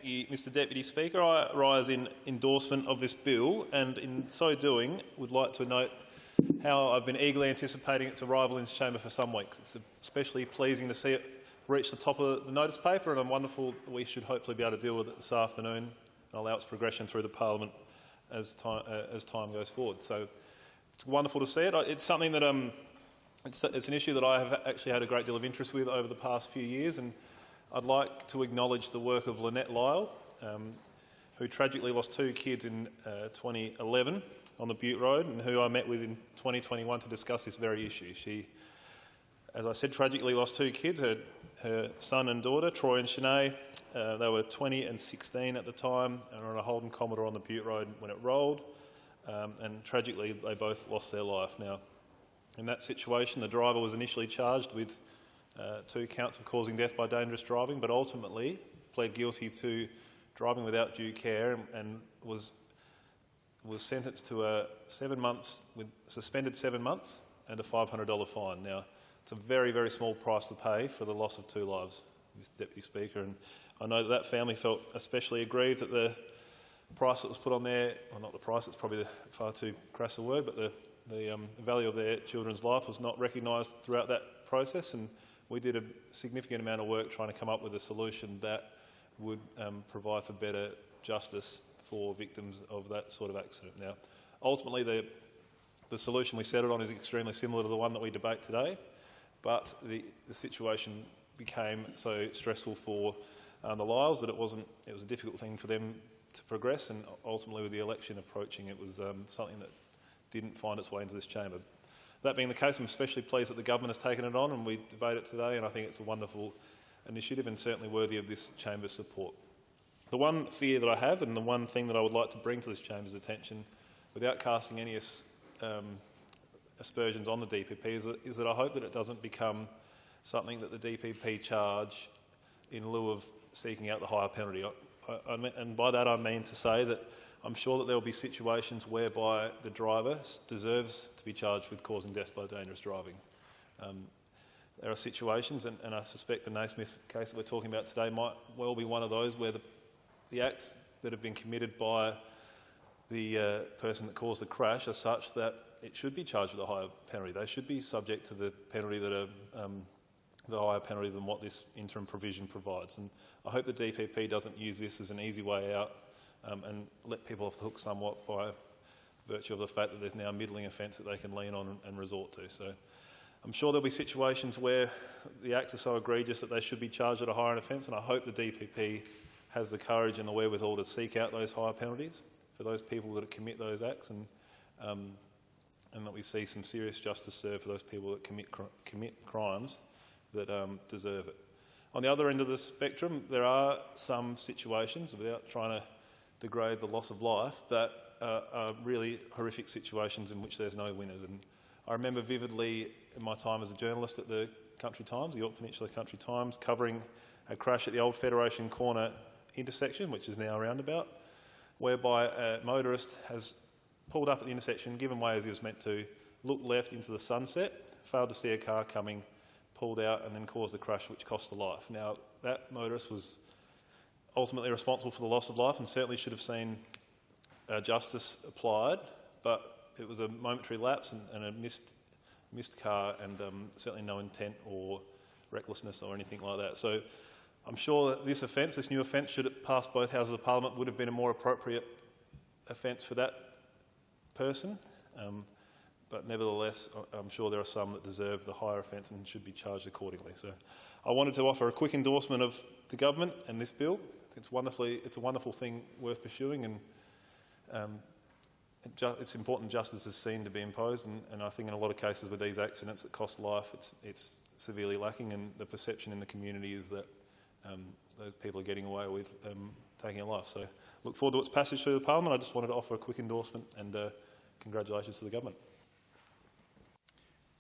you, Mr Deputy Speaker. I rise in endorsement of this bill, and in so doing would like to note how I've been eagerly anticipating its arrival in this chamber for some weeks. It's especially pleasing to see it reach the top of the notice paper, and I'm wonderful that we should hopefully be able to deal with it this afternoon and allow its progression through the parliament as time goes forward. So it's wonderful to see it. It's something that it's an issue that I have actually had a great deal of interest with over the past few years, and I'd like to acknowledge the work of Lynette Lyle, who tragically lost 2 kids in 2011 on the Butte Road, and who I met with in 2021 to discuss this very issue. She, as I said, tragically lost 2 kids, her son and daughter, Troy and Shanae. They were 20 and 16 at the time, and were on a Holden Commodore on the Butte Road when it rolled, and tragically they both lost their life. Now, in that situation, the driver was initially charged with 2 counts of causing death by dangerous driving, but ultimately pled guilty to driving without due care and was sentenced to 7 months, with suspended 7 months and a $500 fine. Now, it's a very, very small price to pay for the loss of 2 lives, Mr Deputy Speaker, and I know that family felt especially aggrieved that the price that was put on there, well, not the price, it's probably far too crass a word, but the value of their children's life was not recognised throughout that process, and we did a significant amount of work trying to come up with a solution that would provide for better justice for victims of that sort of accident. Now, ultimately, the solution we settled on is extremely similar to the one that we debate today, but the situation became so stressful for the Lyles that it was a difficult thing for them to progress, and ultimately with the election approaching, it was something that didn't find its way into this chamber. That being the case, I'm especially pleased that the government has taken it on and we debate it today, and I think it's a wonderful initiative and certainly worthy of this chamber's support. The one fear that I have, and the one thing that I would like to bring to this chamber's attention, without casting any aspersions on the DPP, is that I hope that it doesn't become something that the DPP charge in lieu of seeking out the higher penalty. And by that I mean to say that I'm sure that there will be situations whereby the driver deserves to be charged with causing death by dangerous driving. There are situations, and I suspect the Naismith case that we're talking about today might well be one of those where the acts that have been committed by the person that caused the crash are such that it should be charged with a higher penalty. They should be subject to the penalty that the higher penalty than what this interim provision provides. And I hope the DPP doesn't use this as an easy way out and let people off the hook somewhat by virtue of the fact that there's now a middling offence that they can lean on and resort to. So I'm sure there'll be situations where the acts are so egregious that they should be charged at a higher offence, and I hope the DPP has the courage and the wherewithal to seek out those higher penalties for those people that commit those acts, and that we see some serious justice served for those people that commit crimes that deserve it. On the other end of the spectrum, there are some situations, without trying to degrade the loss of life, that are really horrific situations in which there's no winners. And I remember vividly in my time as a journalist at the Country Times, the York Peninsula Country Times, covering a crash at the old Federation Corner intersection, which is now a roundabout, whereby a motorist has pulled up at the intersection, given way as he was meant to, looked left into the sunset, failed to see a car coming, pulled out and then caused a crash which cost a life. Now, that motorist was ultimately responsible for the loss of life and certainly should have seen justice applied, but it was a momentary lapse and a missed car, and certainly no intent or recklessness or anything like that. So I'm sure that this offence, this new offence, should it pass both Houses of Parliament, would have been a more appropriate offence for that person. But nevertheless, I'm sure there are some that deserve the higher offence and should be charged accordingly. So I wanted to offer a quick endorsement of the government and this bill. It's a wonderful thing worth pursuing, and it's important justice is seen to be imposed, and I think in a lot of cases with these accidents that cost life, it's severely lacking, and the perception in the community is that those people are getting away with taking a life. So look forward to its passage through the Parliament. I just wanted to offer a quick endorsement and congratulations to the government.